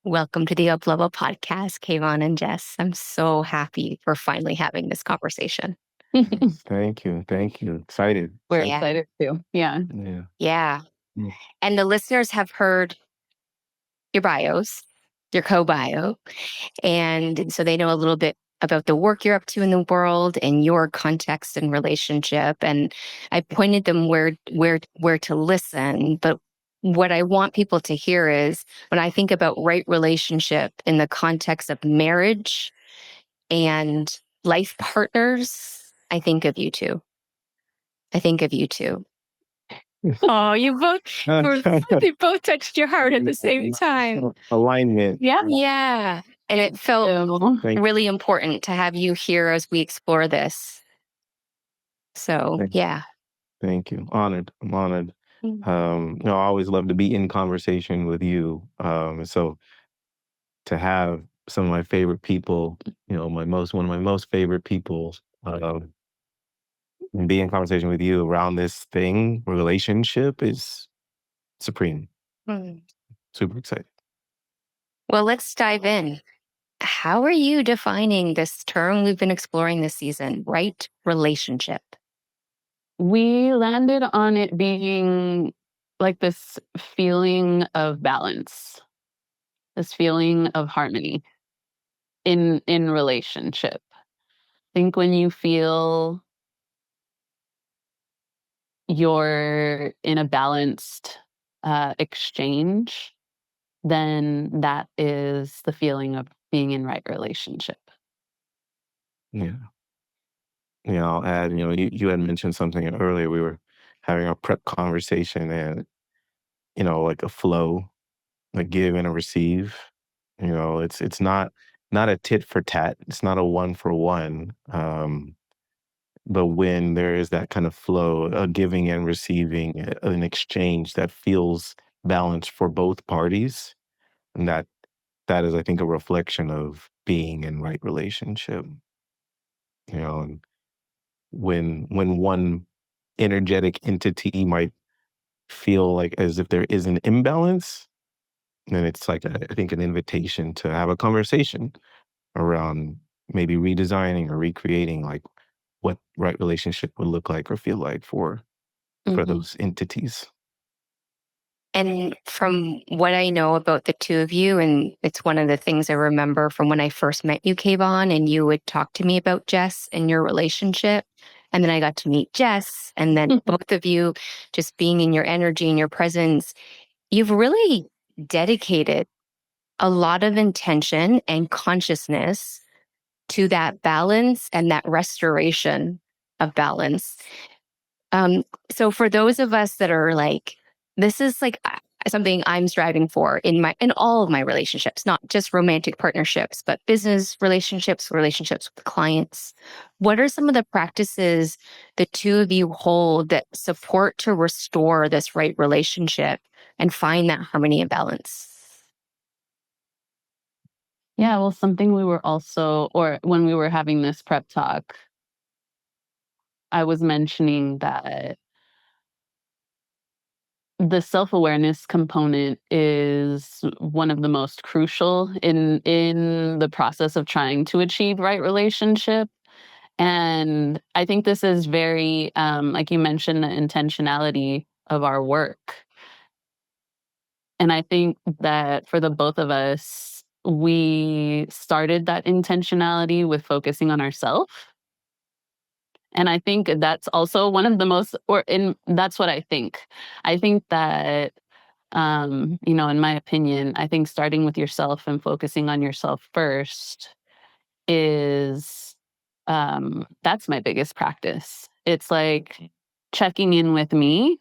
Welcome to the UpLevel Podcast, Kvon and Jess. I'm so happy we're finally having this conversation. Thank you. Excited. We're excited too. Yeah. Yeah. And the listeners have heard your bios, your co-bio, and so they know a little bit about the work you're up to in the world and your context and relationship. And I pointed them where to listen, but what I want people to hear is when I think about right relationship in the context of marriage and life partners, I think of you two. Oh, they both touched your heart at the same time. Alignment. Yeah. And it felt really important to have you here as we explore this. So, yeah. Thank you. Honored. I'm honored. I always love to be in conversation with you. So to have some of my favorite people, one of my most favorite people, and be in conversation with you around this relationship is supreme. Super excited. Well, let's dive in. How are you defining this term we've been exploring this season, right relationship? We landed on it being like this feeling of balance, this feeling of harmony in relationship. I think when you feel you're in a balanced exchange, then that is the feeling of being in right relationship. Yeah. I'll add, you had mentioned something earlier. We were having a prep conversation and, like a flow, a give and a receive. It's not a tit for tat. It's not a one for one. But when there is that kind of flow, a giving and receiving, an exchange that feels balanced for both parties, and that is, I think, a reflection of being in right relationship. And when one energetic entity might feel like as if there is an imbalance, then it's like I think an invitation to have a conversation around maybe redesigning or recreating like what right relationship would look like or feel like for those entities. And from what I know about the two of you, and it's one of the things I remember from when I first met you, Kvon, and you would talk to me about Jess and your relationship. And then I got to meet Jess, and then both of you just being in your energy and your presence, you've really dedicated a lot of intention and consciousness to that balance and that restoration of balance. So for those of us that are like, this is like something I'm striving for in all of my relationships, not just romantic partnerships, but business relationships with clients. What are some of the practices the two of you hold that support to restore this right relationship and find that harmony and balance? Yeah, well, something we were also, or when we were having this prep talk, I was mentioning that the self-awareness component is one of the most crucial in the process of trying to achieve right relationship. And I think this is very, like you mentioned, the intentionality of our work. And I think that for the both of us, we started that intentionality with focusing on ourselves. And I think that's also one of the most, that's what I think. I think that, in my opinion, I think starting with yourself and focusing on yourself first is, that's my biggest practice. It's like checking in with me.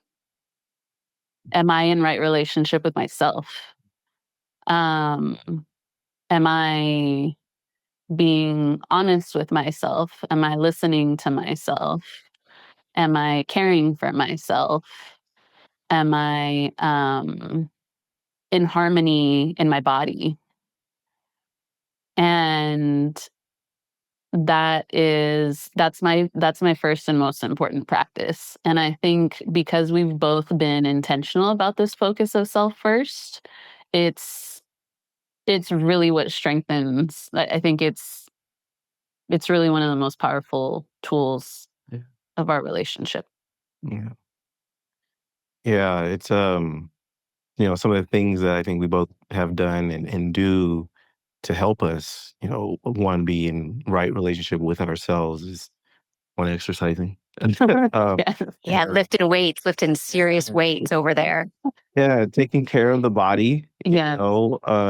Am I in right relationship with myself? Am I being honest with myself? Am I listening to myself? Am I caring for myself? Am I in harmony in my body? And that's my first and most important practice. And I think because we've both been intentional about this focus of self first, it's it's really what strengthens. I think it's really one of the most powerful tools Yeah. of our relationship. Yeah. Yeah, it's some of the things that I think we both have done and do to help us, one, be in right relationship with ourselves is one, exercising. um, Yes. Yeah, lifting serious weights over there. yeah, taking care of the body, Yes.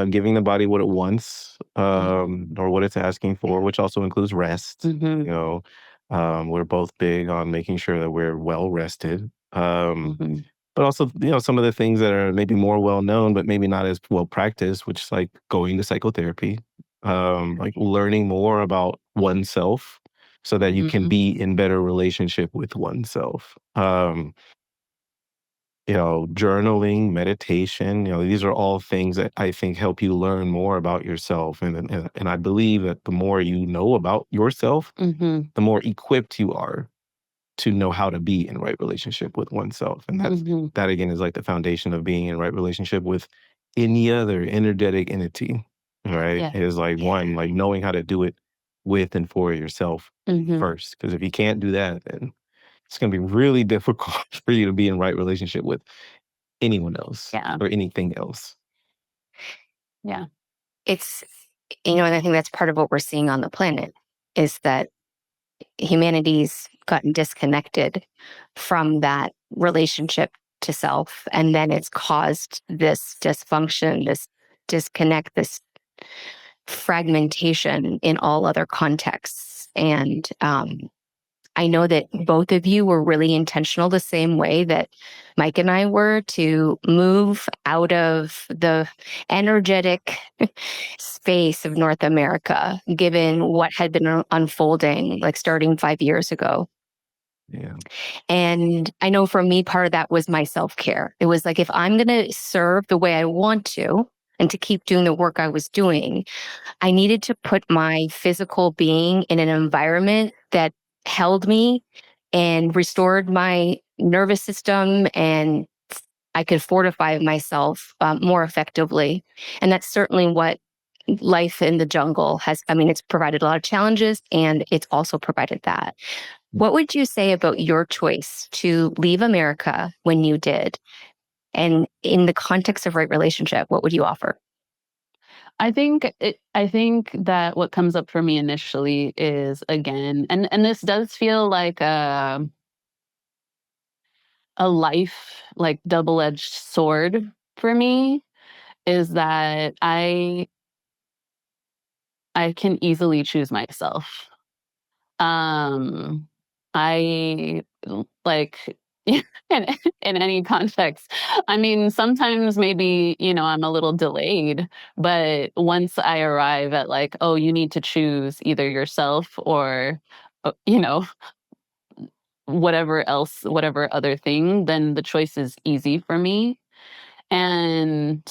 giving the body what it wants, or what it's asking for, which also includes rest. Mhm. We're both big on making sure that we're well rested. Mhm. But also, some of the things that are maybe more well known, but maybe not as well practiced, which is like going to psychotherapy, like learning more about oneself so that you can Mhm. be in better relationship with oneself. Journaling, meditation, these are all things that I think help you learn more about yourself. And I believe that the more you know about yourself, Mhm. the more equipped you are to know how to be in right relationship with oneself. And Mhm. that again is like the foundation of being in right relationship with any other energetic entity, right? Yeah. It is like one, like knowing how to do it with and for yourself Mhm. first. Because if you can't do that, then it's going to be really difficult for you to be in right relationship with anyone else Yeah. or anything else. Yeah. It's, and I think that's part of what we're seeing on the planet is that humanity's gotten disconnected from that relationship to self. And then it's caused this dysfunction, this disconnect, this fragmentation in all other contexts. And I know that both of you were really intentional the same way that Mike and I were to move out of the energetic space of North America, given what had been unfolding, like starting 5 years ago. Yeah. And I know for me, part of that was my self care. It was like, if I'm going to serve the way I want to, and to keep doing the work I was doing, I needed to put my physical being in an environment that held me and restored my nervous system, and I could fortify myself more effectively. And that's certainly what life in the jungle has. I mean, it's provided a lot of challenges, and it's also provided that. What would you say about your choice to leave America when you did? And in the context of right relationship, what would you offer? I think that what comes up for me initially is, again, and this does feel like a life, like, double-edged sword for me, is that I can easily choose myself. Um, I like in in any context. I mean, sometimes maybe, I'm a little delayed, but once I arrive at, like, oh, you need to choose either yourself or, uh, you know, whatever else, whatever other thing, then the choice is easy for me. And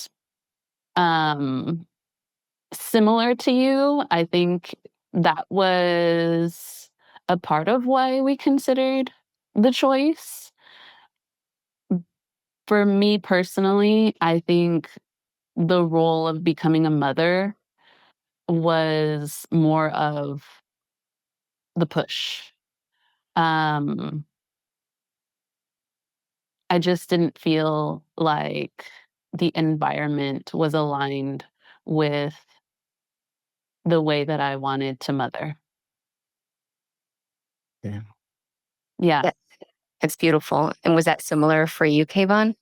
um similar to you, I think that was a part of why we considered the choice. For me personally, I think the role of becoming a mother was more of the push. Um, I just didn't feel like the environment was aligned with the way that I wanted to mother. Yeah. Yeah. That, that's beautiful. And was that similar for you, Kayvon?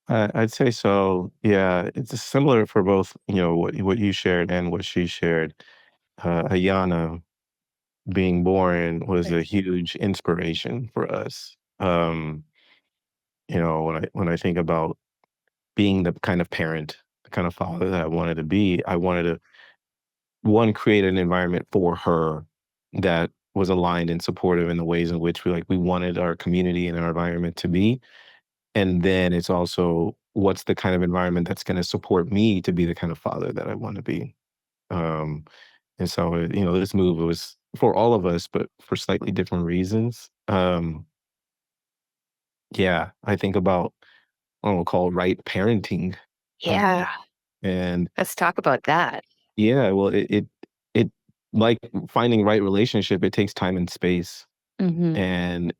I'd say so. Yeah, it's similar for both, what you shared and what she shared. Ayana being born was a huge inspiration for us. When I think about being the kind of parent, the kind of father that I wanted to be, I wanted to, one, create an environment for her that was aligned and supportive in the ways in which we wanted our community and our environment to be. And then it's also what's the kind of environment that's going to support me to be the kind of father that I want to be. Um, and so, this move was for all of us, but for slightly different reasons. Yeah, I think about what we'll call right parenting. Um, Yeah. And Let's talk about that. yeah, well, it like finding right relationship, it takes time and space. Mhm.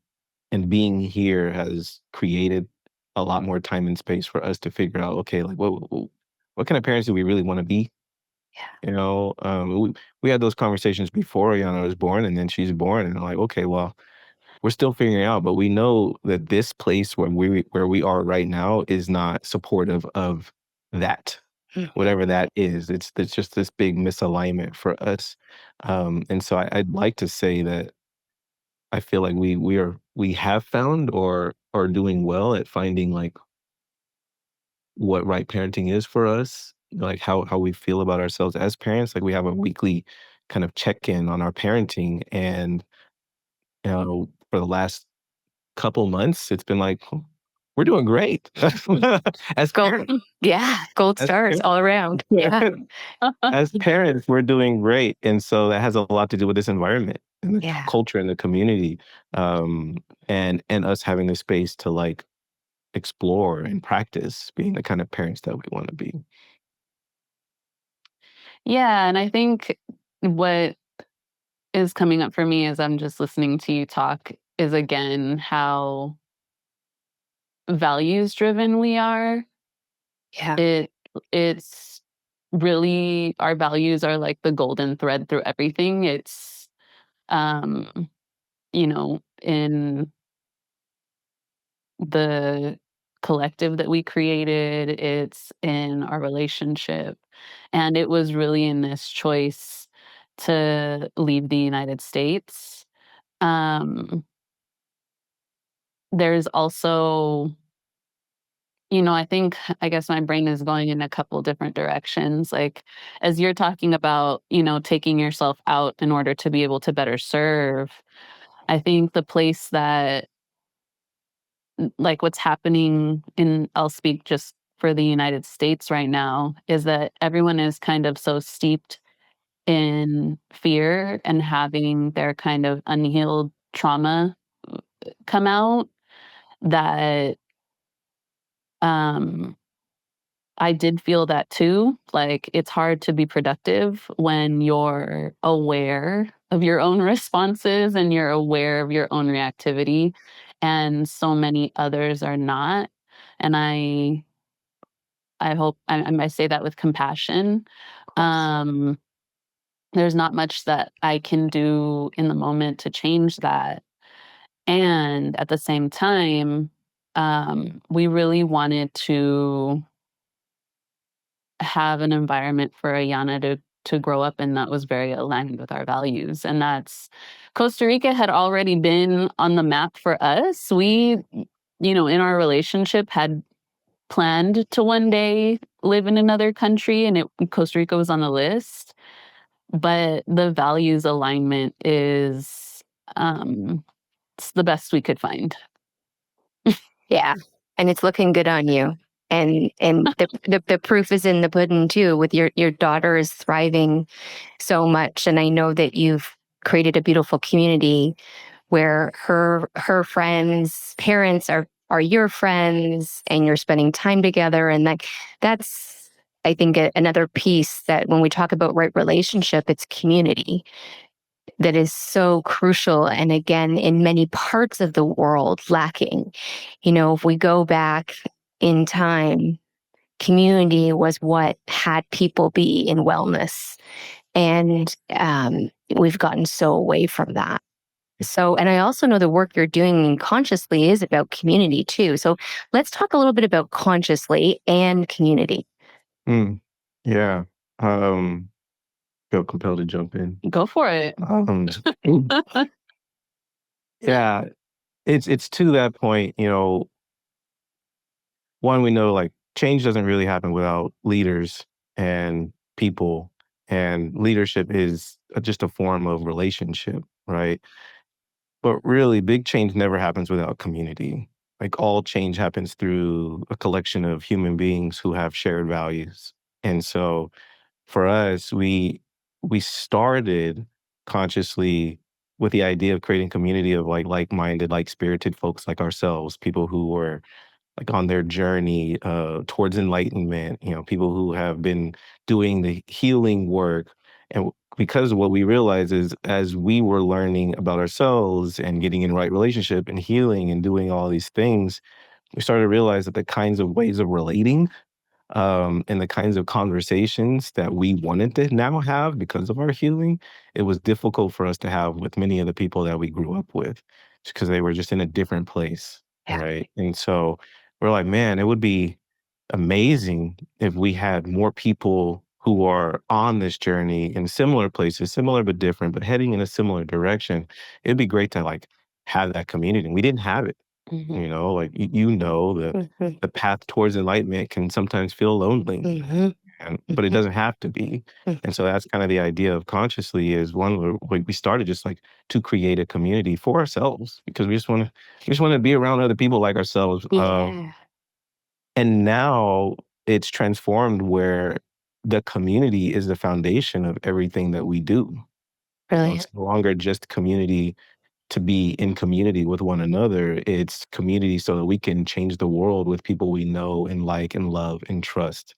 And being here has created a lot more time and space for us to figure out, okay, like what kind of parents do we really want to be? Yeah. We had those conversations before Yana was born, and then she's born, and like, okay, well, we're still figuring out, but we know that this place where we are right now is not supportive of that, Mhm. whatever that is. It's just this big misalignment for us, and so I'd like to say that I feel like we have found or are doing well at finding like what right parenting is for us, like how we feel about ourselves as parents. Like we have a weekly kind of check in on our parenting, and for the last couple months, it's been like we're doing great as Gold, parents. yeah, gold As stars parents, all around. Yeah. as parents, we're doing great, and so that has a lot to do with this environment and the Yeah. culture and the community, um, and us having the space to like explore and practice being the kind of parents that we want to be. Yeah, and I think what is coming up for me as I'm just listening to you talk is again how values driven we are. Yeah. It it's really our values are like the golden thread through everything. It's um, in the collective that we created, it's in our relationship. And it was really in this choice to leave the United States. Um, there's also, I think, I guess my brain is going in a couple different directions. Like, as you're talking about, taking yourself out in order to be able to better serve, I think the place that like what's happening in I'll speak just for the United States right now is that everyone is kind of so steeped in fear and having their kind of unhealed trauma come out that um I did feel that too. Like it's hard to be productive when you're aware of your own responses and you're aware of your own reactivity and so many others are not. And I hope I say that with compassion. Of course. Um, there's not much that I can do in the moment to change that. And at the same time, we really wanted to have an environment for Ayana to grow up in that was very aligned with our values. And that's Costa Rica had already been on the map for us. We, in our relationship had planned to one day live in another country and Costa Rica was on the list, but the values alignment is it's the best we could find. Yeah. And it's looking good on you. And the proof is in the pudding too, with your daughter is thriving so much. And I know that you've created a beautiful community where her friends, parents are your friends and you're spending time together. And that's I think another piece that when we talk about right relationship, it's community that is so crucial. And again, in many parts of the world lacking. If we go back in time, community was what had people be in wellness. And we've gotten so away from that. So, and I also know the work you're doing consciously is about community too. So let's talk a little bit about consciously and community. Mm, yeah. Um, Feel compelled to jump in. Go for it. Yeah, it's to that point, one, we know like change doesn't really happen without leaders and people, and leadership is just a form of relationship, right? But really, big change never happens without community. Like all change happens through a collection of human beings who have shared values. And so for us, we started consciously with the idea of creating community of like like-minded, like-spirited folks like ourselves, people who were like on their journey towards enlightenment, people who have been doing the healing work. And because what we realize is as we were learning about ourselves and getting in right relationship and healing and doing all these things, we started to realize that the kinds of ways of relating and the kinds of conversations that we wanted to now have because of our healing, it was difficult for us to have with many of the people that we grew up with because they were just in a different place, Yeah. right? And so we're like, man, it would be amazing if we had more people who are on this journey in similar places, similar but different, but heading in a similar direction. It'd be great to like have that community. We didn't have it. Mhm. Like the path towards enlightenment can sometimes feel lonely, Mhm. but it Mhm. doesn't have to be. And so that's kind of the idea of consciously is we started just like to create a community for ourselves because we just want to be around other people like ourselves. Yeah. And now it's transformed where the community is the foundation of everything that we do. It's Brilliant. no longer just community to be in community with one another. It's community so that we can change the world with people we know and like and love and trust.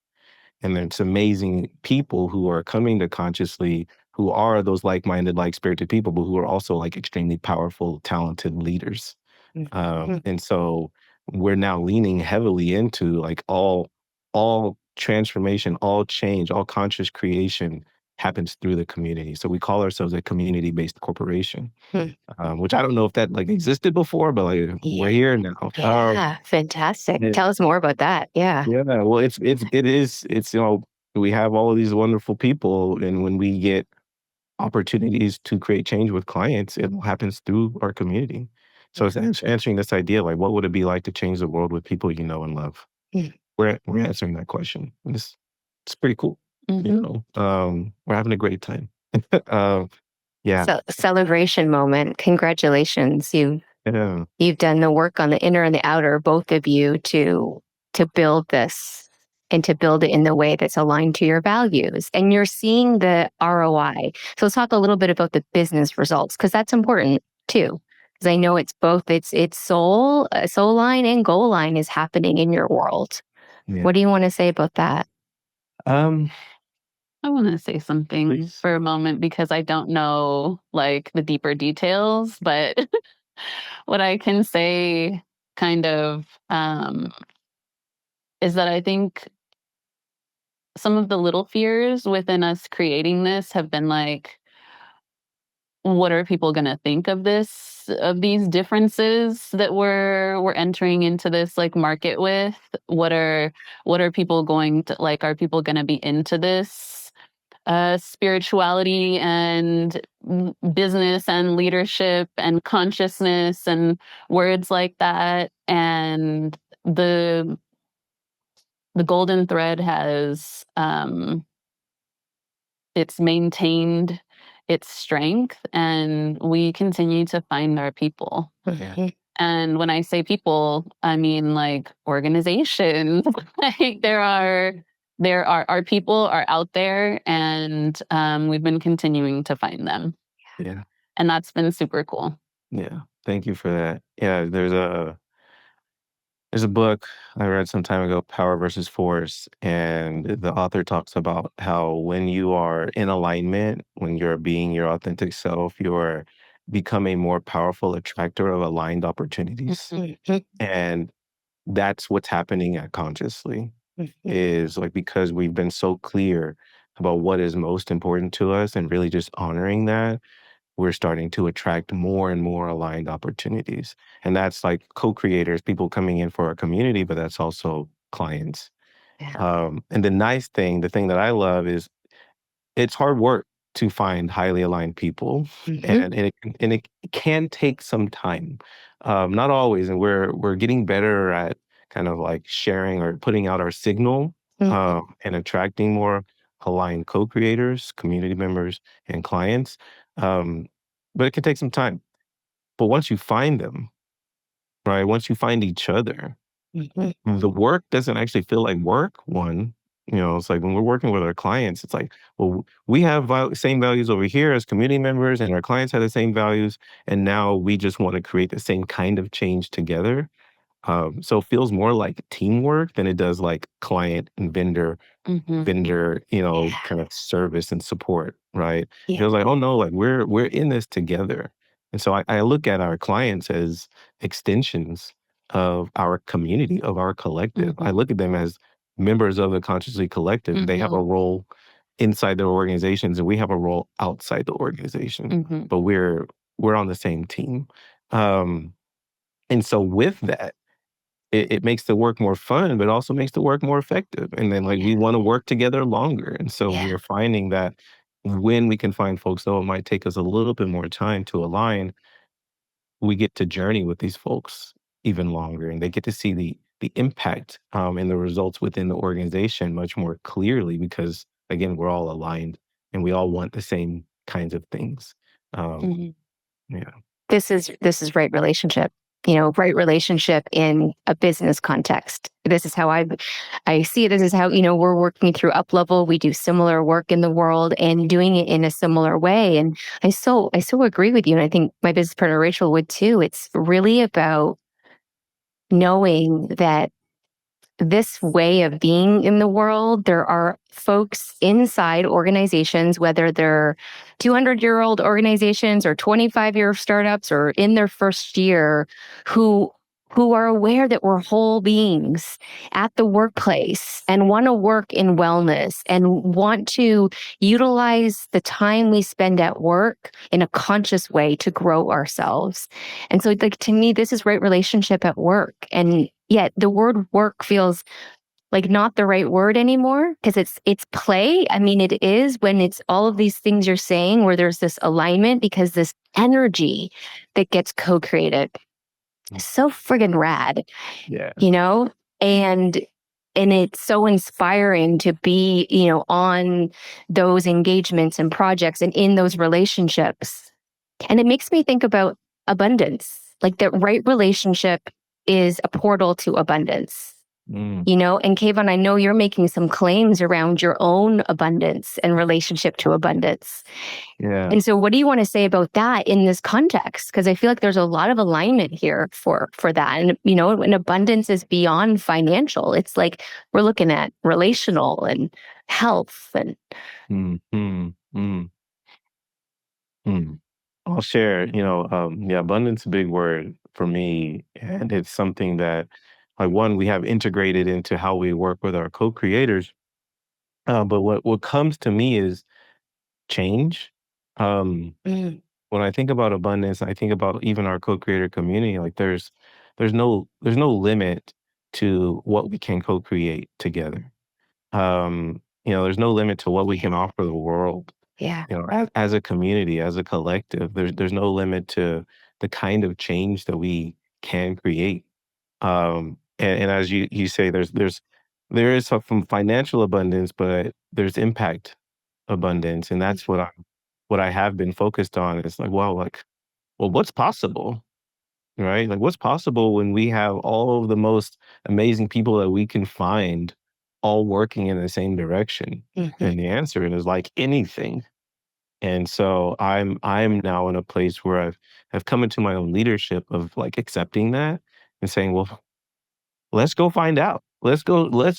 And it's amazing people who are coming to consciously, who are those like-minded, like-spirited people, but who are also like extremely powerful, talented leaders. Mhm. And so we're now leaning heavily into like all transformation, all change, all conscious creation happens through the community. So we call ourselves a community-based corporation, Hmm. which I don't know if that like existed before, but like Yeah. we're here now. Yeah. Fantastic. Yeah, Tell us more about that. Yeah. yeah. Well, it's we have all of these wonderful people, and when we get opportunities to create change with clients, it happens through our community. So it's answering this idea, like, what would it be like to change the world with people you know and love? Mm. We're answering that question. And it's pretty cool. Mhm. We're having a great time. um, yeah, So celebration moment. Congratulations. yeah, You've done the work on the inner and the outer, both of you, to build this and to build it in the way that's aligned to your values. And you're seeing the ROI. So let's talk a little bit about the business results because that's important too. Because I know it's both it's soul line and goal line is happening in your world. yeah. What do you want to say about that? Um, I want to say something Please. for a moment because I don't know like the deeper details, but what I can say kind of is that I think some of the little fears within us creating this have been like, what are people going to think of this, of these differences that we're entering into this like market with? What are people going to like? Are people going to be into this spirituality and business and leadership and consciousness and words like that? And the the golden thread has it's maintained its strength, and we continue to find our people. Yeah, Mhm. And when I say people, I mean like organizations. Like there are our people are out there, and we've been continuing to find them, yeah, and that's been super cool. yeah. Thank you for that. Yeah, there's a book I read some time ago, Power versus Force, and the author talks about how when you are in alignment, when you're being your authentic self, you're becoming more powerful attractor of aligned opportunities. Mhm. And that's what's happening at Consciously Mhm. is like because we've been so clear about what is most important to us and really just honoring that we're starting to attract more and more aligned opportunities. And that's like co-creators, people coming in for our community, but that's also clients. Yeah. And the nice thing, the thing that I love is it's hard work to find highly aligned people, Mhm. and it can take some time. Not always, and we're getting better at kind of like sharing or putting out our signal Mhm. and attracting more aligned co-creators, community members, and clients. Um, but it can take some time. But once you find them, right? Once you find each other, Mhm. the work doesn't actually feel like work. One, it's like when we're working with our clients, it's like, well, we have same values over here as community members, and our clients have the same values, and now we just want to create the same kind of change together. So it feels more like teamwork than it does like client and vendor, kind of service and support, right? It Yeah. feels like, oh no, like we're in this together. And so I look at our clients as extensions of our community, of our collective. I look at them as members of the consciously collective. They have a role inside their organizations and we have a role outside the organization, but we're on the same team. Um, and so with that, it makes the work more fun, but also makes the work more effective. And then like we want to work together longer. And so Yeah. we're finding that when we can find folks, though it might take us a little bit more time to align, we get to journey with these folks even longer, and they get to see the impact and the results within the organization much more clearly because again, we're all aligned and we all want the same kinds of things. Um, yeah. This is right relationship. Right relationship in a business context. This is how I see it. This is how, we're working through UpLevel. We do similar work in the world and doing it in a similar way. And I so agree with you. And I think my business partner Rachel would too. It's really about knowing that this way of being in the world, there are folks inside organizations, whether they're 200-year-old organizations or 25-year startups or in their first year, who are aware that we're whole beings at the workplace and want to work in wellness and want to utilize the time we spend at work in a conscious way to grow ourselves. And so, like, to me, this is right relationship at work. And yet the word work feels like not the right word anymore because it's play. I mean, it is when it's all of these things you're saying where there's this alignment because this energy that gets co-created is so friggin' rad, Yeah. and it's so inspiring to be, on those engagements and projects and in those relationships. And it makes me think about abundance, like that right relationship is a portal to abundance. Mm, And Kvon, I know you're making some claims around your own abundance and relationship to abundance. yeah. And so what do you want to say about that in this context? Because I feel like there's a lot of alignment here for that. And, and abundance is beyond financial. It's like we're looking at relational and health and Mm, mm, mm, mm. I'll share, yeah, abundance is a big word for me. And it's something that, like, one, we have integrated into how we work with our co-creators. But what comes to me is change. Um, Mm, when I think about abundance, I think about even our co-creator community. Like, there's no limit to what we can co-create together. There's no limit to what we can offer the world. yeah. As a community, as a collective, there's no limit to the kind of change that we can create. And as you say, there is some financial abundance, but there's impact abundance, and that's what I have been focused on. It's like, well, what's possible, right? Like, what's possible when we have all of the most amazing people that we can find all working in the same direction? Mhm. And the answer is like anything. And so I'm now in a place where I've come into my own leadership of like accepting that and saying, well, let's go find out. Let's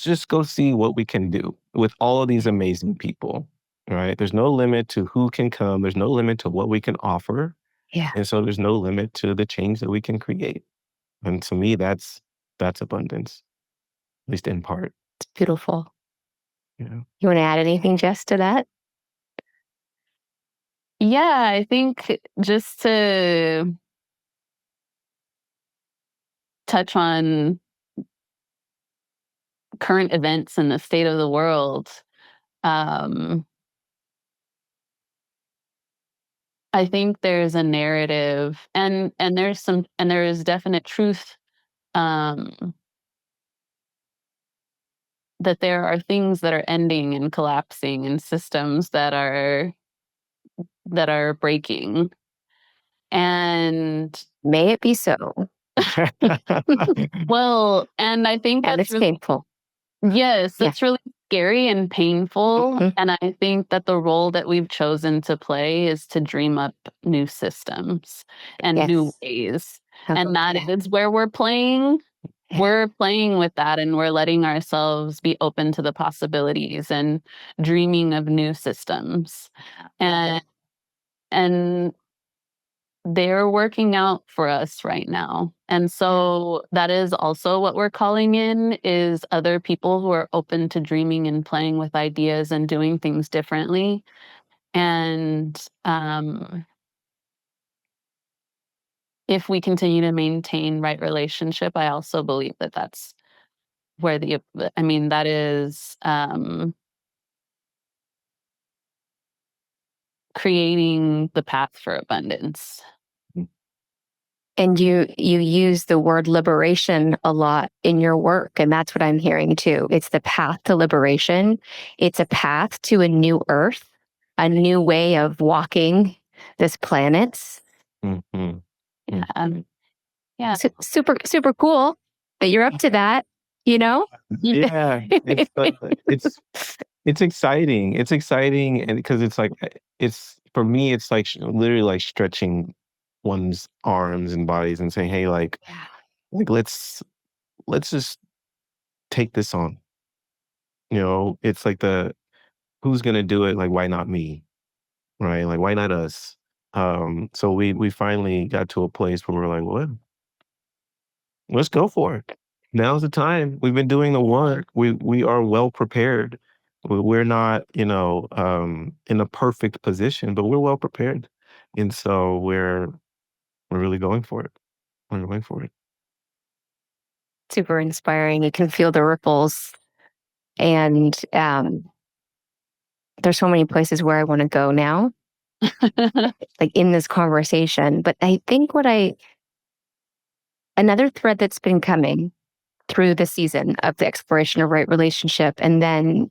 just go see what we can do with all of these amazing people. Right? There's no limit to who can come. There's no limit to what we can offer. Yeah. And so there's no limit to the change that we can create. And to me, that's abundance, at least in part. It's beautiful. Yeah. You want to add anything, Jess, to that? Yeah, I think just to touch on current events and the state of the world, um, I think there's a narrative and there is definite truth, um, that there are things that are ending and collapsing and systems that are breaking. And May it be so. well, and I think And that's it's really, painful. yes, Yeah. that's really scary and painful. Mhm. And I think that the role that we've chosen to play is to dream up new systems and new Yes. ways. Okay. And that Yeah. is where we're playing. we're playing with that, and we're letting ourselves be open to the possibilities and dreaming of new systems. And and they're working out for us right now. And so that is also what we're calling in, is other people who are open to dreaming and playing with ideas and doing things differently. And if we continue to maintain right relationship, I also believe that that's where that is creating the path for abundance. And you use the word liberation a lot in your work, and that's what I'm hearing too. It's the path to liberation. It's a path to a new earth, a new way of walking this planet. Mm-hmm. Yeah. Super, super cool that you're up to that, you know? Yeah, it's exciting. It's exciting, and because it's like it's for me, it's like literally like stretching one's arms and bodies and saying, "Hey, Yeah. let's just take this on." You know, it's like the who's gonna do it? Like, why not me? Right? Like, why not us? So we finally got to a place where we're like, "What? Let's go for it. Now's the time. We've been doing the work. We are well prepared. We're not, in a perfect position, but we're well prepared, and so we're really going for it. We're going for it." Super inspiring. You can feel the ripples. And there's so many places where I want to go now, like in this conversation. But I think another thread that's been coming through the season of the exploration of right relationship, and then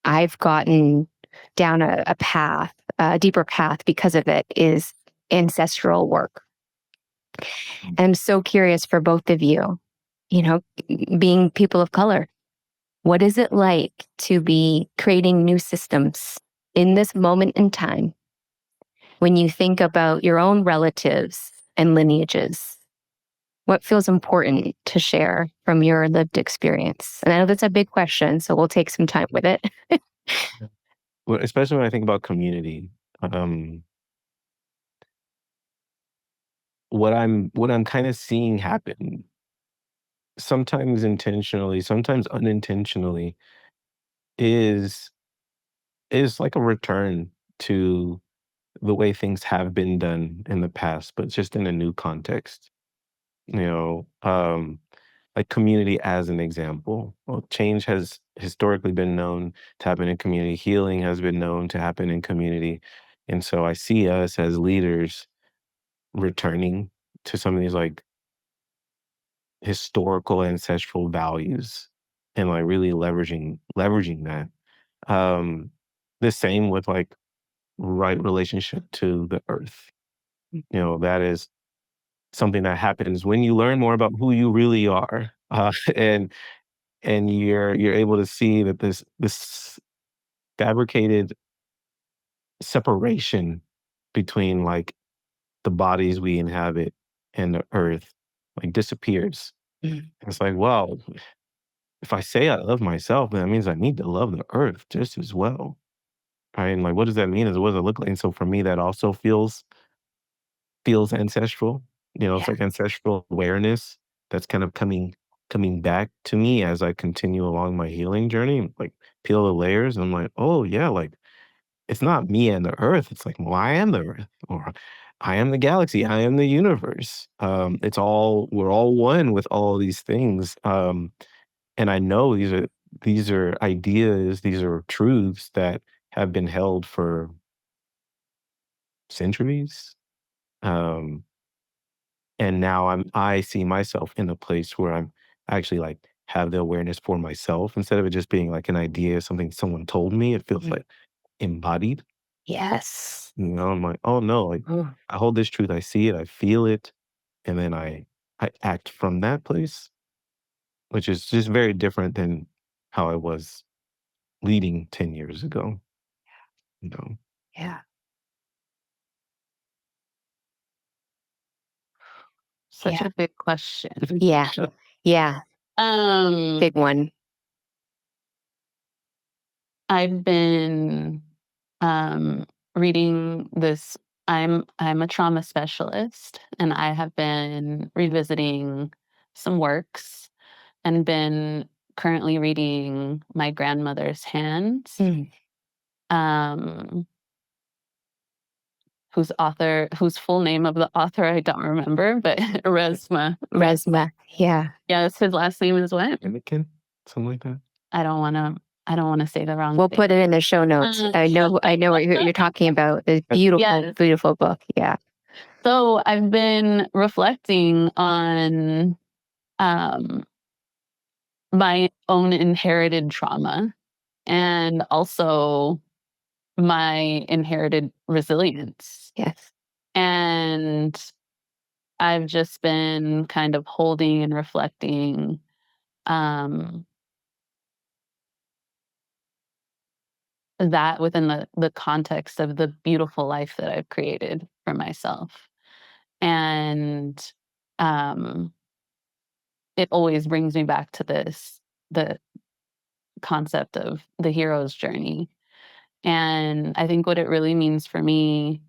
I've gotten down a path, a deeper path because of it, is ancestral work. And I'm so curious for both of you, being people of color, what is it like to be creating new systems in this moment in time when you think about your own relatives and lineages? What feels important to share from your lived experience? And I know that's a big question, so we'll take some time with it. Well, especially when I think about community, um, what I'm kind of seeing happen, sometimes intentionally, sometimes unintentionally, is is like a return to the way things have been done in the past, but just in a new context. You know, like community as an example. Well, change has historically been known to happen in community. Healing has been known to happen in community. And so I see us as leaders returning to some of these like historical ancestral values and like really leveraging that. The same with like right relationship to the earth. That is something that happens when you learn more about who you really are, and you're able to see that this fabricated separation between like the bodies we inhabit and the earth like disappears. Mm. It's like, well, if I say I love myself, then that means I need to love the earth just as well. Right? And like, what does that mean? What does it look like? And so for me, that also feels ancestral. It's Yeah. like ancestral awareness that's kind of coming back to me as I continue along my healing journey. Like peel the layers, and I'm like, oh yeah, like it's not me and the earth. It's like, well, I am the earth, or I am the galaxy, I am the universe. We're all one with all these things. And I know these are ideas, these are truths that have been held for centuries. Um, and now I see myself in a place where I'm actually like have the awareness for myself instead of it just being like an idea, something someone told me. It feels like embodied. Yes. I'm like, oh no, like Mm. I hold this truth, I see it, I feel it, and then I act from that place, which is just very different than how I was leading 10 years ago. You know. Yeah. Such Yeah. a big question. Yeah. Yeah, big one. I've been reading this. I'm a trauma specialist, and I have been revisiting some works and been currently reading My Grandmother's Hands, um, whose full name of the author I don't remember, but Resma. Yeah. Yes, his last name is what? Anakin? Something like that? I don't wanna say the wrong We'll thing. put it in the show notes. I know what you're talking about. It's beautiful, Yes. beautiful book. Yeah. So I've been reflecting on my own inherited trauma and also my inherited resilience. Yes. And I've just been kind of holding and reflecting um, that within the context of the beautiful life that I've created for myself. And um, it always brings me back to the concept of the hero's journey. And I think what it really means for me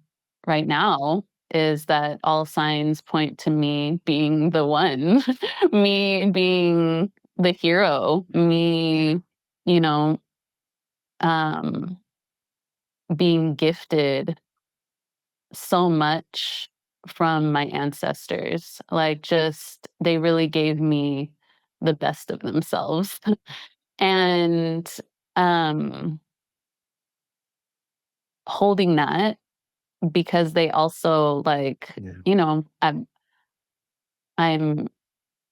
right now is that all signs point to me being the one, me being the hero, me, you know, um, being gifted so much from my ancestors. Like, just, they really gave me the best of themselves. And um, holding that, because they also, like, Yeah. I'm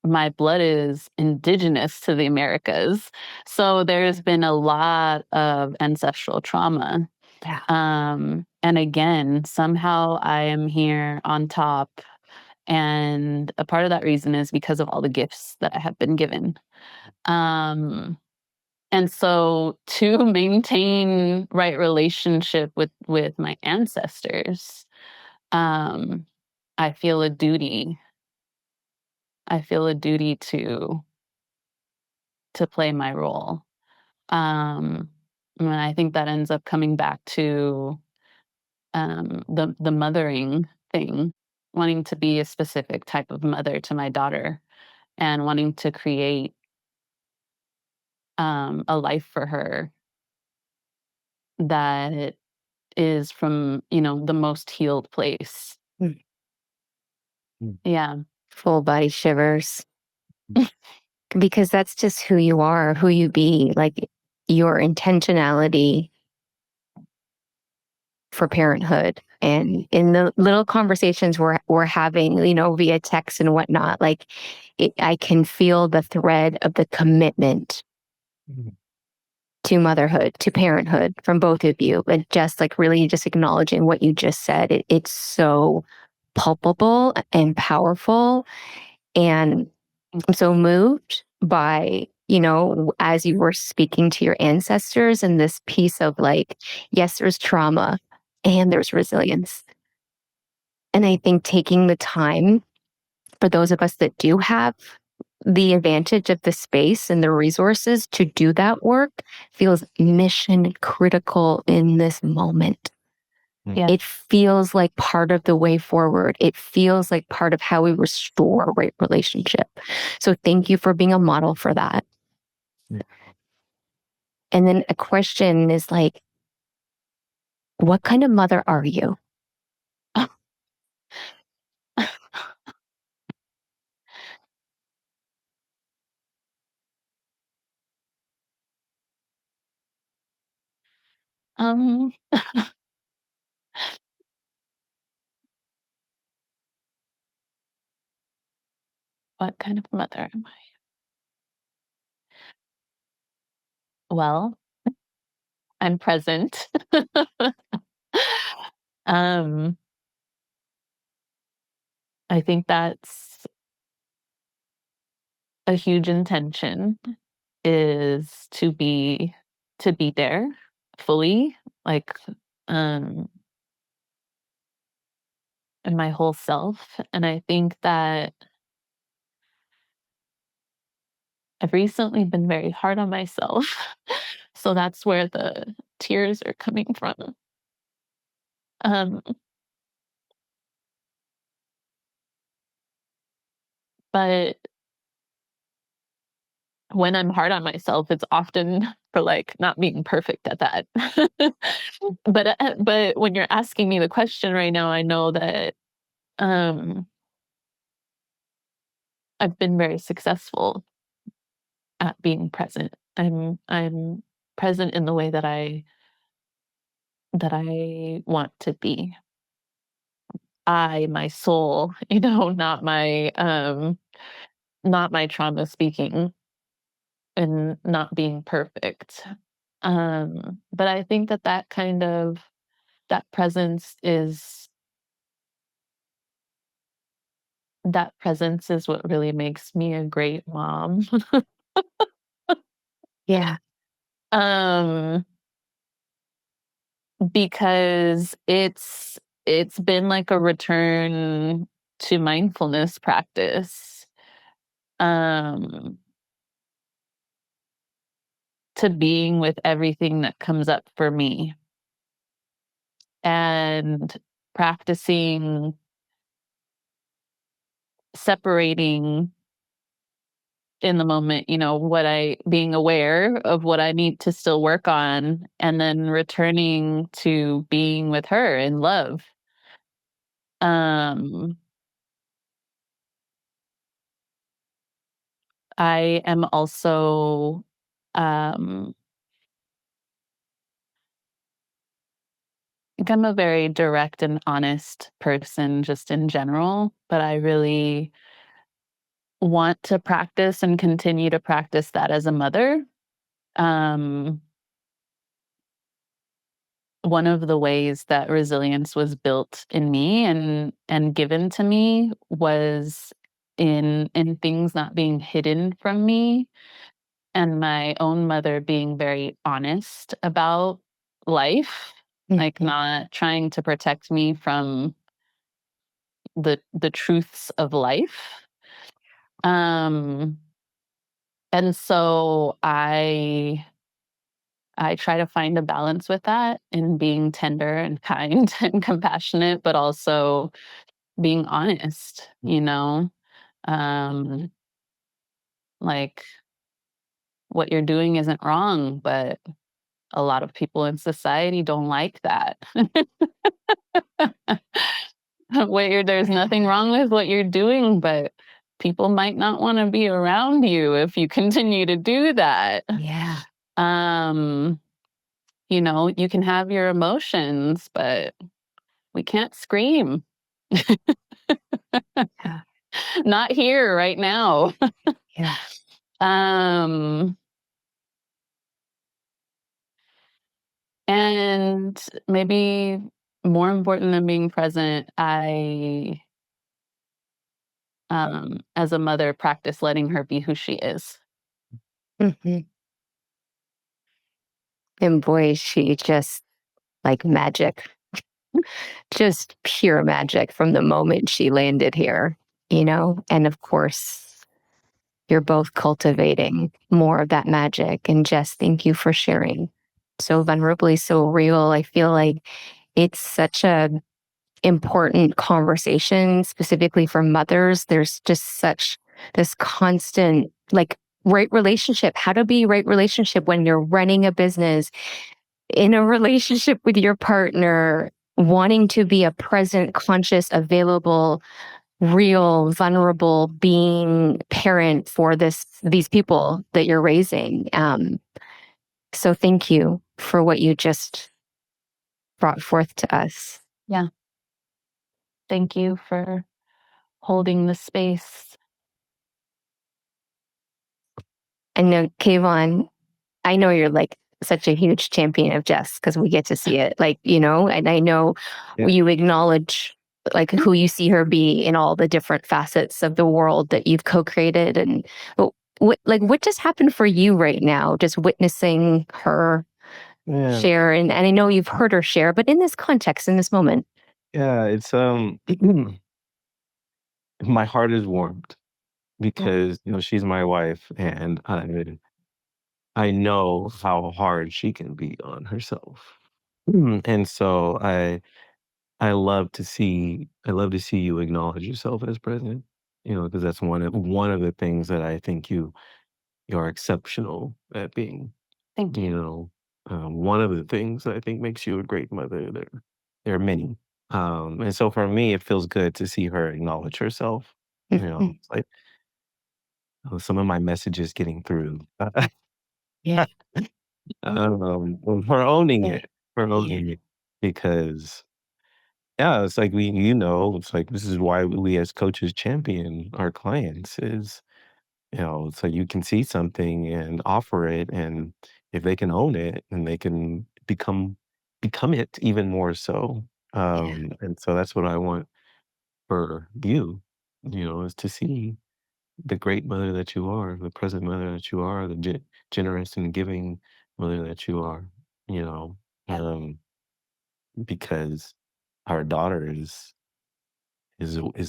my blood is indigenous to the Americas. So there's been a lot of ancestral trauma. Yeah. And again, somehow I am here on top. And a part of that reason is because of all the gifts that I have been given. Um, and so to maintain right relationship with my ancestors, um, I feel a duty. I feel a duty to play my role. Um, and I think that ends up coming back to the mothering thing, wanting to be a specific type of mother to my daughter, and wanting to create a life for her that is from the most healed place. Mm. Mm. Yeah. Full body shivers. Because that's just who you are, who you be, like your intentionality for parenthood. And in the little conversations we're having, via text and whatnot, like I can feel the thread of the commitment Mm. to motherhood, to parenthood from both of you. And just like really just acknowledging what you just said, it's so palpable and powerful. And I'm so moved by, as you were speaking to your ancestors and this piece of like, yes, there's trauma and there's resilience. And I think taking the time for those of us that do have the advantage of the space and the resources to do that work feels mission critical in this moment. Yeah. It feels like part of the way forward. It feels like part of how we restore a right relationship. So thank you for being a model for that. Yeah. And then a question is like, what kind of mother are you? Um, what kind of mother am I? Well, I'm present. um, I think that's a huge intention, is to be there fully, like, um in my whole self. And I think that I've recently been very hard on myself. So that's where the tears are coming from. Um, but when I'm hard on myself, it's often for like not being perfect at that. But when you're asking me the question right now, I know that um, I've been very successful at being present. I'm present in the way that I want to be. My soul, not my trauma speaking and not being perfect. But I think that kind of that presence is that presence is what really makes me a great mom. Yeah. um because it's been like a return to mindfulness practice, um to being with everything that comes up for me and practicing separating in the moment, being aware of what I need to still work on, and then returning to being with her in love. Um, I am also, um, I think I'm a very direct and honest person just in general, but I really want to practice and continue to practice that as a mother. Um, One of the ways that resilience was built in me and given to me was in things not being hidden from me, and my own mother being very honest about life, like Mhm. not trying to protect me from the truths of life. Um and so I try to find a balance with that in being tender and kind and compassionate, but also being honest, Um, like what you're doing isn't wrong, but a lot of people in society don't like that. There's nothing wrong with what you're doing, but people might not want to be around you if you continue to do that. Yeah. Um, you can have your emotions, but we can't scream. Yeah. Not here right now. Yeah. Um, and maybe more important than being present, as a mother, practice letting her be who she is. Mhm. And boy, is she just like magic, just pure magic from the moment she landed here, And of course, you're both cultivating more of that magic. And Jess, thank you for sharing so vulnerably, so real. I feel like it's such a important conversation, specifically for mothers. There's just such this constant, like, right relationship, how to be right relationship when you're running a business, in a relationship with your partner, wanting to be a present, conscious, available, real, vulnerable being parent for these people that you're raising. So thank you for what you just brought forth to us. Yeah. Thank you for holding the space. I know, Kayvon, I know you're like such a huge champion of Jess because we get to see it, and I know Yeah. you acknowledge like who you see her be in all the different facets of the world that you've co-created. And but what just happened for you right now, just witnessing her Yeah. share? And I know you've heard her share, but in this context, in this moment. Yeah. It's my heart is warmed. because, she's my wife, and I know how hard she can be on herself. And so I love to see you acknowledge yourself as present, because that's one of the things that I think you're exceptional at being. Thank you. One of the things that I think makes you a great mother. There are many. And so for me, it feels good to see her acknowledge herself. It's like, some of my messages getting through. Yeah. For owning Yeah. it, for owning it, because yeah, it's like it's like this is why we as coaches champion our clients is, so you can see something and offer it, and if they can own it, and they can become it even more so. Yeah. And so that's what I want for you, is to see the great mother that you are, the present mother that you are, the generous and giving mother that you are, you know, um, because our daughter is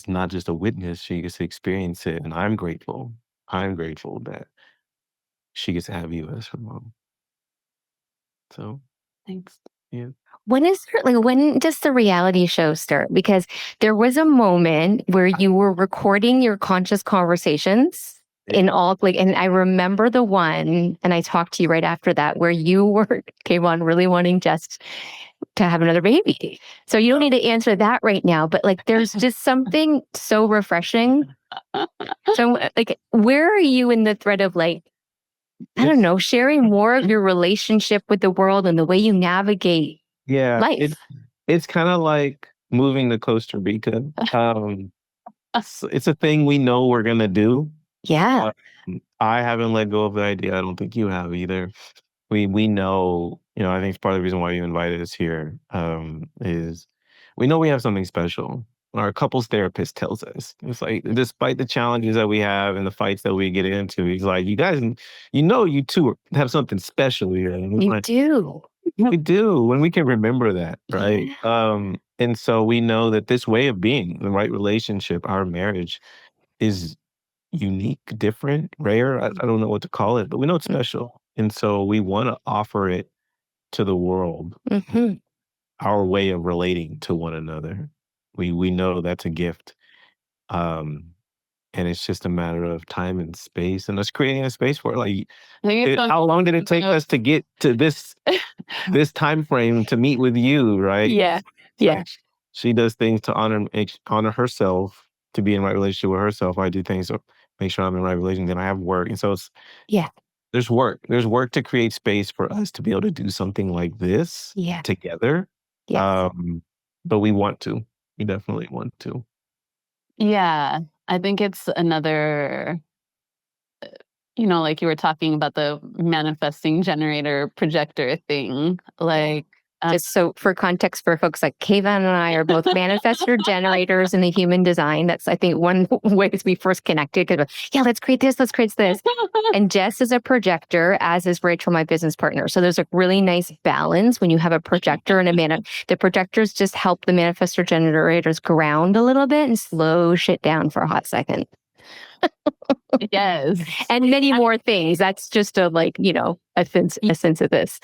not just a witness; she gets to experience it, and I'm grateful. I'm grateful that she gets to have you as her mom. So Thanks. yeah, When does the reality show start? Because there was a moment where you were recording your conscious conversations in all and I remember the one, and I talked to you right after that, where you were came on really wanting Jess to have another baby. So you don't need to answer that right now, but there's just something so refreshing. So where are you in the thread of I don't know, sharing more of your relationship with the world and the way you navigate yeah. life? It's kind of like moving to Costa Rica. It's a thing we know we're gonna do. Yeah. I haven't let go of the idea. I don't think you have either. We know, I think part of the reason why you invited us here, is we know we have something special. Our couples therapist tells us. It's like, despite the challenges that we have and the fights that we get into, he's like, you guys, you two have something special here. And You do. we do, when we can remember that, right? And so we know that this way of being, the right relationship, our marriage, is unique, different, rare. I don't know what to call it, but we know it's special. And so we want to offer it to the world, Mm-hmm. our way of relating to one another. We know that's a gift. Um, and it's just a matter of time and space, and us creating a space for it. How long did it take us to get to this time frame to meet with you, right? Yeah. Yeah. She does things to honor herself, to be in right relationship with herself. I do things to make sure I'm in right relationship. Then I have work, and so Yeah. there's work. There's work to create space for us to be able to do something like this Yeah. together. Yes. But we want to. We definitely want to. Yeah, I think it's another, like you were talking about the manifesting generator projector thing. Just so for context for folks, Kvon and I are both manifestor generators in the human design. That's, I think, one ways we first connected. Because let's create this, let's create this. And Jess is a projector, as is Rachel, my business partner. So there's a really nice balance when you have a projector and the projectors just help the manifestor generators ground a little bit and slow shit down for a hot second. Yes. And many more things. That's just a sense of this.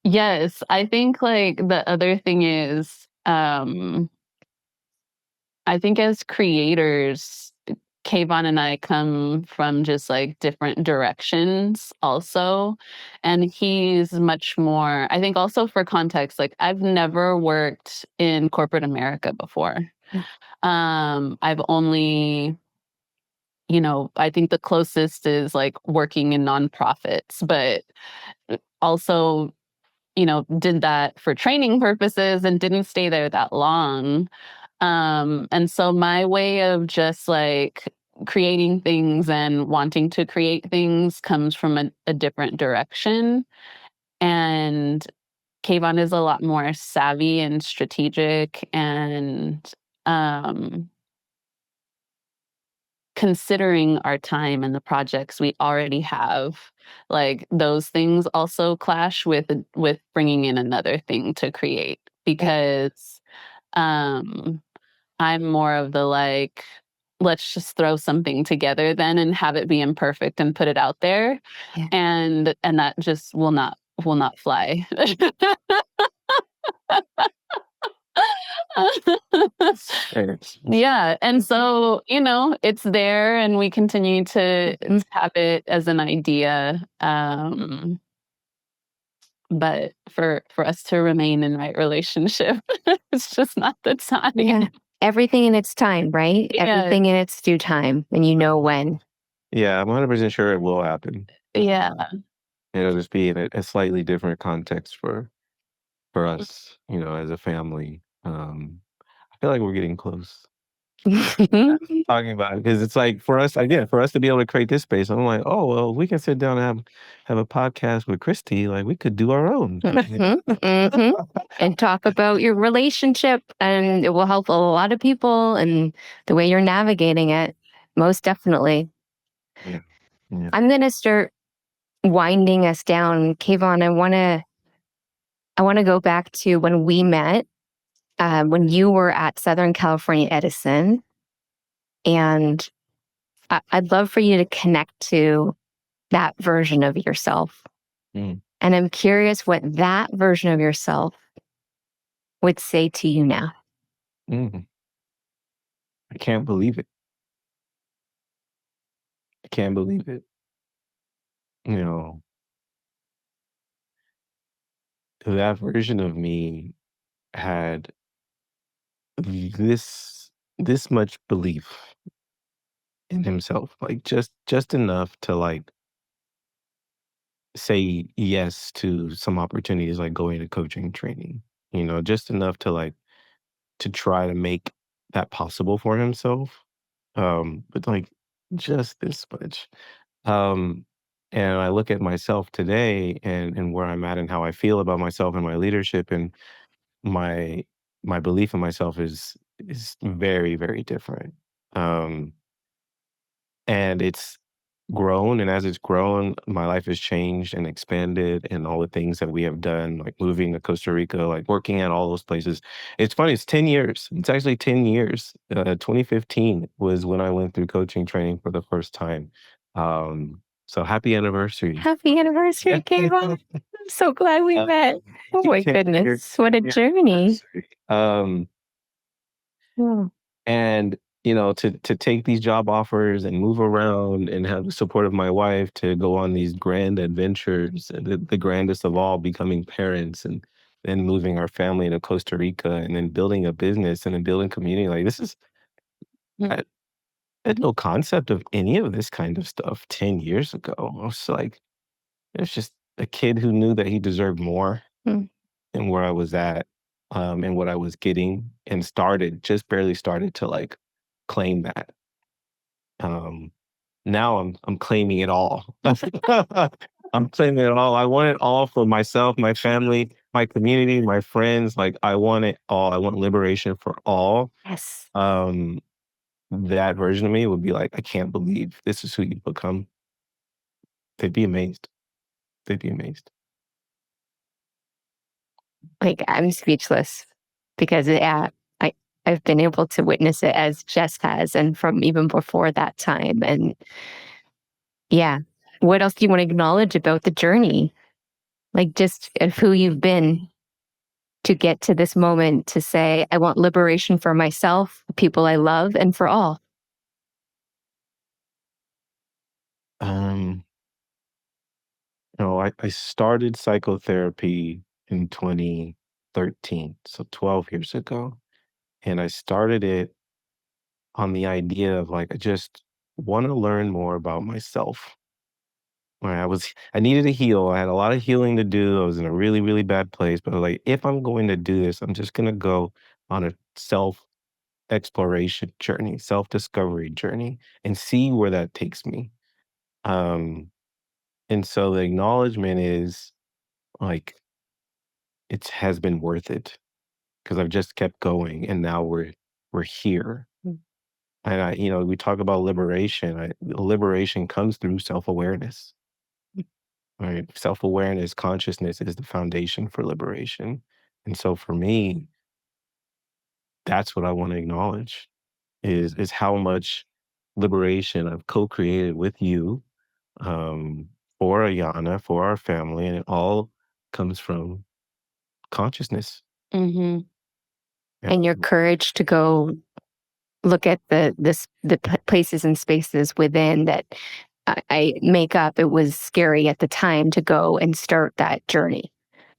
Yes, I think the other thing is, I think as creators, Kvon and I come from just different directions also. And he's much more, I think also for context, I've never worked in corporate America before. I've only, I think the closest is working in nonprofits, but also did that for training purposes and didn't stay there that long. And so my way of just creating things and wanting to create things comes from a different direction. And Kvon is a lot more savvy and strategic and considering our time and the projects we already have. Those things also clash with bringing in another thing to create, because I'm more of the let's just throw something together then and have it be imperfect and put it out there. Yeah. And that just will not fly. Yeah. And so, it's there and we continue to have it as an idea. But for us to remain in right relationship, it's just not the time. Yeah. Everything in its time, right? Yeah. Everything in its due time, and you know when. Yeah, I'm 100% sure it will happen. Yeah. It'll just be in a slightly different context for us, as a family. I feel like we're getting close. Talking about it because it's like for us to be able to create this space, I'm like, oh well, we can sit down and have a podcast with Christy. Like we could do our own, and talk about your relationship, and it will help a lot of people and the way you're navigating it. Most definitely. Yeah. I'm gonna start winding us down, Kvon. I want to go back to when we met, when you were at Southern California Edison, and I'd love for you to connect to that version of yourself. Mm. And I'm curious what that version of yourself would say to you now. I can't believe it. I can't believe it. That version of me had this much belief in himself, like just enough to like say yes to some opportunities like going to coaching training, just enough to like to try to make that possible for himself. But like just this much. Um, and I look at myself today and where I'm at and how I feel about myself and my leadership and my belief in myself is very, very different. Um, and it's grown, and as it's grown, my life has changed and expanded, and all the things that we have done, like moving to Costa Rica, like working at all those places. It's funny, it's 10 years. It's actually 10 years. 2015 was when I went through coaching training for the first time. So happy anniversary. Happy anniversary, Kvon. I'm so glad we met. Oh my goodness, what a journey. And to take these job offers and move around and have the support of my wife to go on these grand adventures, and the grandest of all, becoming parents, and then moving our family to Costa Rica, and then building a business and then building community. Like this is, I had no concept of any of this kind of stuff 10 years ago. I was like, it was just a kid who knew that he deserved more than where I was at, and what I was getting, and just barely started to like claim that. Now I'm claiming it all. I'm claiming it all. I want it all for myself, my family, my community, my friends. Like I want it all. I want liberation for all. Yes. That version of me would be like, I can't believe this is who you've become. They'd be amazed. They'd be amazed. Like I'm speechless because I've been able to witness it as Jess has, and from even before that time. And yeah, what else do you want to acknowledge about the journey? Like just of who you've been to get to this moment to say, I want liberation for myself, the people I love, and for all. I started psychotherapy in 2013, so 12 years ago. And I started it on the idea of like, I just want to learn more about myself. Right, I needed to heal. I had a lot of healing to do. I was in a really, really bad place. But like, if I'm going to do this, I'm just gonna go on a self exploration journey, self discovery journey, and see where that takes me. Um, and so the acknowledgement is like it has been worth it because I've just kept going, and now we're here. And we talk about liberation. Liberation comes through self awareness. Right. Self awareness, consciousness is the foundation for liberation. And so for me, that's what I want to acknowledge is how much liberation I've co-created with you, for Ayana, for our family, and it all comes from consciousness. Mm-hmm. And your courage to go look at the places and spaces within that I make up. It was scary at the time to go and start that journey.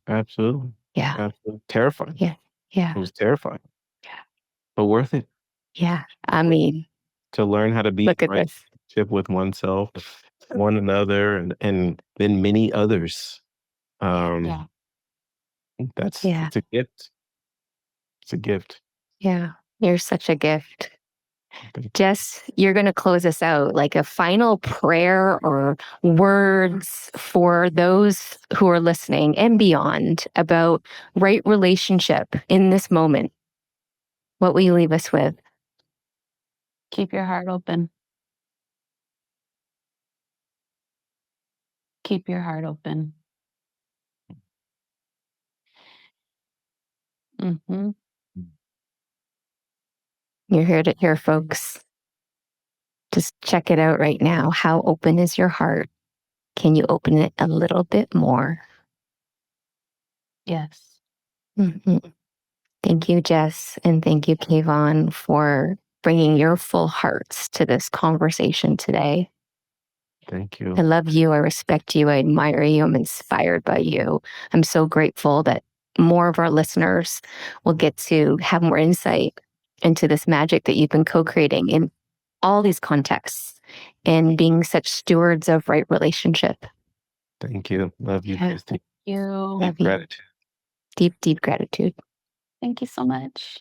Absolutely. Yeah. Absolutely. Terrifying. Yeah. Yeah. It was terrifying. Yeah. But worth it. Yeah. I mean, to learn how to be look in at this. relationship with oneself, one another, and then many others. Yeah. That's Yeah. it's a gift. It's a gift. Yeah. You're such a gift. Thank you. Jess, you're going to close us out, like a final prayer or words for those who are listening and beyond about right relationship in this moment. What will you leave us with? Keep your heart open. Keep your heart open. Mm-hmm. You heard it here, folks. Just check it out right now. How open is your heart? Can you open it a little bit more? Yes. Mm-hmm. Thank you, Jess. And thank you, Kvon, for bringing your full hearts to this conversation today. Thank you. I love you. I respect you. I admire you. I'm inspired by you. I'm so grateful that more of our listeners will get to have more insight into this magic that you've been co-creating in all these contexts and being such stewards of right relationship. Thank you. Love you, Yeah. Christy. You. Love you. Gratitude. Deep, deep gratitude. Thank you so much.